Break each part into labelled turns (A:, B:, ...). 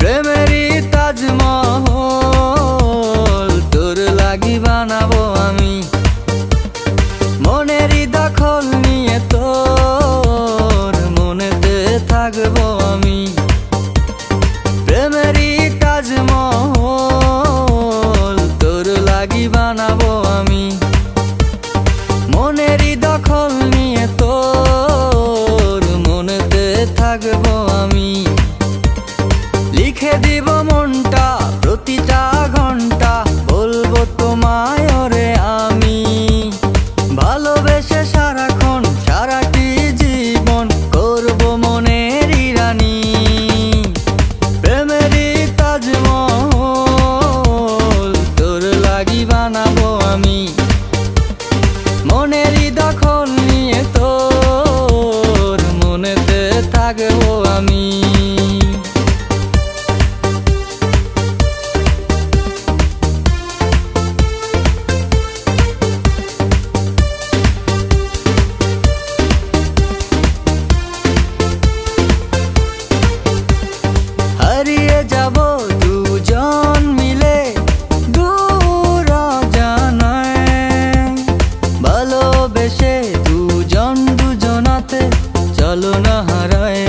A: প্রেমেরই তাজমহল তোর লাগি বানাবো আমি। মনেরই দখল নিয়ে তোর মনেতে থাকবো আমি। প্রেমেরই তাজমহল তোর লাগি বানাবো আমি। মনেরই দখল নিয়ে তোর মনেতে থাকবো আমি। লিখে দিব মনটা প্রতিটা ঘন্টা, বলবো তোমায় ওরে আমি। ভালোবেসে সারাক্ষণ সারাটি জীবন করবো মনেরই রানী। প্রেমেরই তাজমহল তোর লাগি বানাবো আমি। মনেরই দখল নিয়ে তোর মনেতে থাকবো আমি। হারিয়ে যাব দুজন মিলে দূর অজানায়। ভালোবেসে দুজন দুজনাতে চলো না হারায়।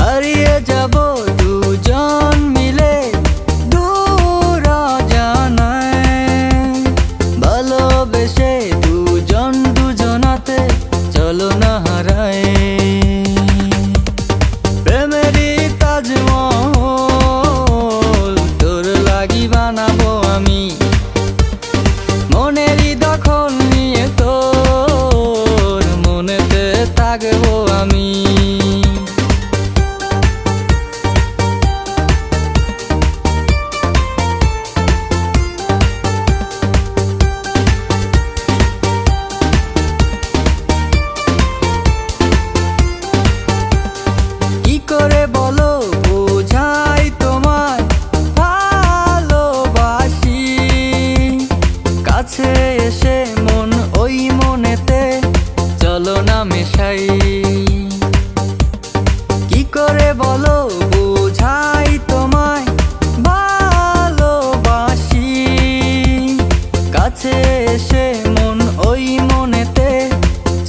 A: হারিয়ে যাব দুজন মিলে দূর অজানায়। ভালোবেসে দুজন দুজনাতে চলো না হারায়। প্রেমেরই তাজমহল তোর লাগি বানাবো আমি। মনেরই দখল নিয়ে তোর মনেতে থাকবো আমি। কি করে বলো বোঝাই তোমায় ভালোবাসি। কাছে এসে মন ওই মনেতে চলো না মেশাই। কি করে বলো বোঝাই তোমায় ভালোবাসি। কাছে এসে মন ওই মনেতে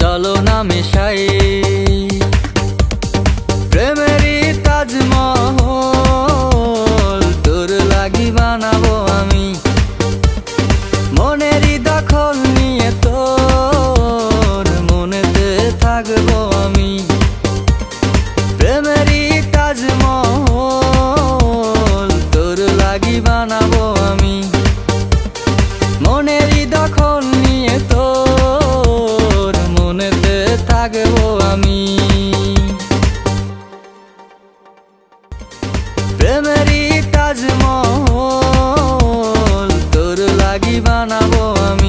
A: চলো না মেশাই। প্রেমেরই তাজমহল তোর লাগি বানাবো আমি। মনেরই দখল নিয়ে তোর মনেতে থাকবো আমি। প্রেমেরই তাজমহল তোর লাগি বানাবো আমি। মনেরই দখল নিয়ে তোর মনেতে থাকবো আমি। প্রেমেরই তাজমহল তোর লাগি বানাবো আমি।